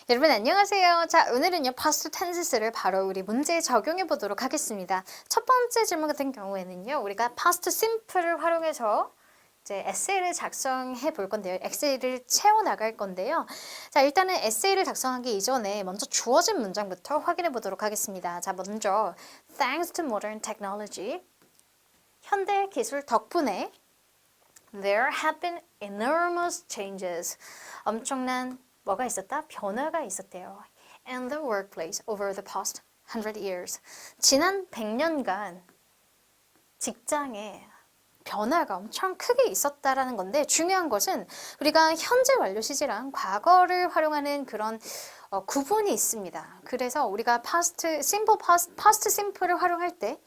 여러분 안녕하세요. 자, 오늘은요 past tenses를 바로 우리 문제에 적용해 보도록 하겠습니다. 첫 번째 질문 같은 경우에는요, 우리가 past simple을 활용해서 이제 에세이를 작성해 볼 건데요. 에세이를 채워 나갈 건데요. 자, 일단은 에세이를 작성하기 이전에 먼저 주어진 문장부터 확인해 보도록 하겠습니다. 자, 먼저 thanks to modern technology, 현대 기술 덕분에 there have been enormous changes, 엄청난 뭐가 있었다? 변화가 있었대요. In the workplace over the past 100 years. 지난 100년간 직장에 변화가 엄청 크게 있었다라는 건데, 중요한 것은 우리가 현재 완료 시제랑 과거를 활용하는 그런 구분이 있습니다. 그래서 우리가 past simple을 활용할 때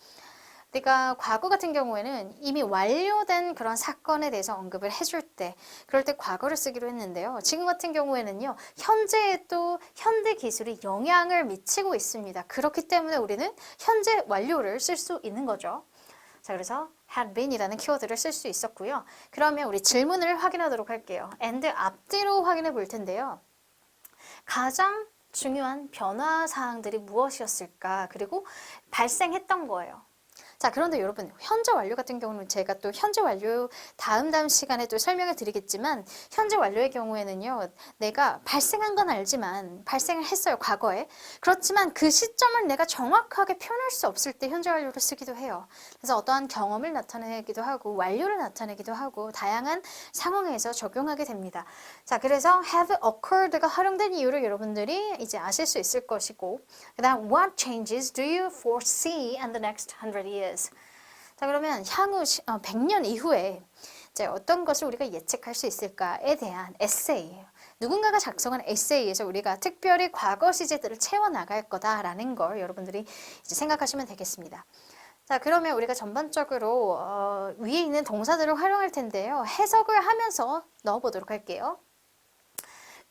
내가 과거 같은 경우에는 이미 완료된 그런 사건에 대해서 언급을 해줄 때, 그럴 때 과거를 쓰기로 했는데요. 지금 같은 경우에는요, 현재에도 현대 기술이 영향을 미치고 있습니다. 그렇기 때문에 우리는 현재 완료를 쓸 수 있는 거죠. 자, 그래서 had been이라는 키워드를 쓸 수 있었고요. 그러면 우리 질문을 확인하도록 할게요. and 앞뒤로 확인해 볼 텐데요. 가장 중요한 변화 사항들이 무엇이었을까? 그리고 발생했던 거예요. 자, 그런데 여러분, 현재 완료 같은 경우는 제가 또 현재 완료 다음 시간에 또 설명을 드리겠지만, 현재 완료의 경우에는요, 내가 발생한 건 알지만 발생을 했어요, 과거에. 그렇지만 그 시점을 내가 정확하게 표현할 수 없을 때 현재 완료를 쓰기도 해요. 그래서 어떠한 경험을 나타내기도 하고 완료를 나타내기도 하고 다양한 상황에서 적용하게 됩니다. 자, 그래서 have occurred가 활용된 이유를 여러분들이 이제 아실 수 있을 것이고, 그 다음 what changes do you foresee in the next 100 years? 자, 그러면 향후 100년 이후에 이제 어떤 것을 우리가 예측할 수 있을까에 대한 에세이, 누군가가 작성한 에세이에서 우리가 특별히 과거 시제들을 채워나갈 거다라는 걸 여러분들이 이제 생각하시면 되겠습니다. 자, 그러면 우리가 전반적으로 위에 있는 동사들을 활용할 텐데요. 해석을 하면서 넣어보도록 할게요.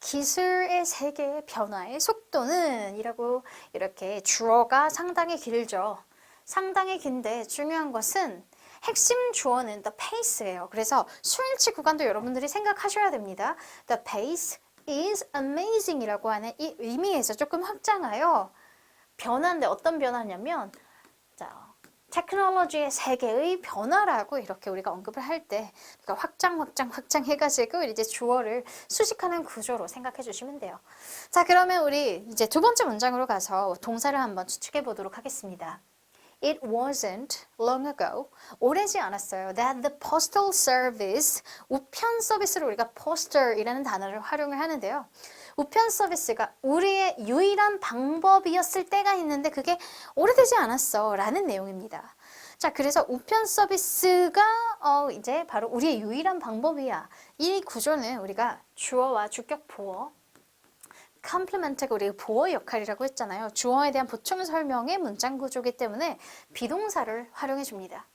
기술의 세계의 변화의 속도는 이라고 이렇게 주어가 상당히 길죠. 상당히 긴데 중요한 것은 핵심 주어는 the pace예요. 그래서 수일치 구간도 여러분들이 생각하셔야 됩니다. The pace is amazing 이라고 하는 이 의미에서 조금 확장하여 변화인데 어떤 변화냐면, 자, 테크놀로지의 세계의 변화라고 이렇게 우리가 언급을 할 때 확장 해가지고 이제 주어를 수식하는 구조로 생각해 주시면 돼요. 자, 그러면 우리 이제 두 번째 문장으로 가서 동사를 한번 추측해 보도록 하겠습니다. It wasn't long ago, 오래지 않았어요, that the postal service, 우편 서비스를 우리가 poster이라는 단어를 활용을 하는데요. 우편 서비스가 우리의 유일한 방법이었을 때가 있는데 그게 오래되지 않았어 라는 내용입니다. 자, 그래서 우편 서비스가 이제 바로 우리의 유일한 방법이야. 이 구조는 우리가 주어와 주격 보어, 컴플리멘트가 우리 보어 역할이라고 했잖아요. 주어에 대한 보충 설명의 문장 구조이기 때문에 비동사를 활용해 줍니다.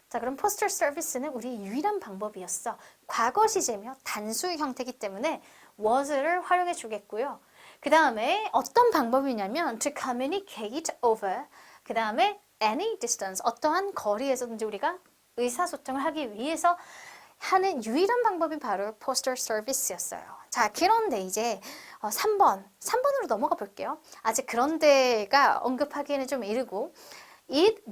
자, 그럼 포스터 서비스는 우리 유일한 방법이었어. 과거 시제며 단수 형태이기 때문에 was를 활용해 주겠고요. 그 다음에 어떤 방법이냐면 to communicate over, 그 다음에 any distance, 어떠한 거리에서든지 우리가 의사소통을 하기 위해서 하는 유일한 방법이 바로 포스터 서비스였어요. 자, 그런데 이제 3번으로 넘어가 볼게요. 아직 그런데가 언급하기에는 좀 이르고, it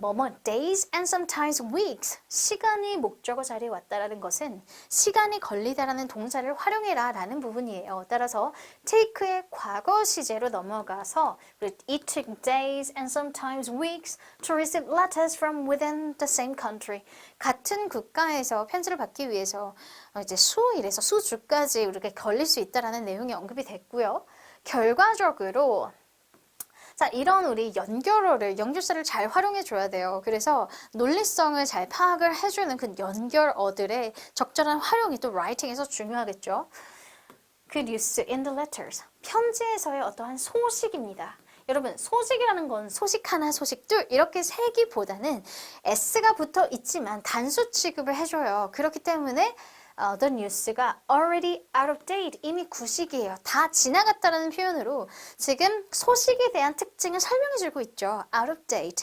days and sometimes weeks, 시간이 목적어 자리에 왔다라는 것은 시간이 걸리다라는 동사를 활용해라 라는 부분이에요. 따라서 take의 과거 시제로 넘어가서 it took days and sometimes weeks to receive letters from within the same country, 같은 국가에서 편지를 받기 위해서 이제 수일에서 수주까지 이렇게 걸릴 수 있다라는 내용이 언급이 됐고요. 결과적으로 자, 이런 우리 연결어를 잘 활용해 줘야 돼요. 그래서 논리성을 잘 파악을 해주는 그 연결어들의 적절한 활용이 또 라이팅에서 중요하겠죠. 그 뉴스 in the letters, 편지에서의 어떠한 소식입니다. 여러분, 소식이라는 건 소식 하나, 소식 둘 이렇게 세기보다는 s가 붙어 있지만 단수 취급을 해줘요. 그렇기 때문에 the news가 already out of date, 이미 구식이에요. 다 지나갔다라는 표현으로 지금 소식에 대한 특징을 설명해주고 있죠. out of date.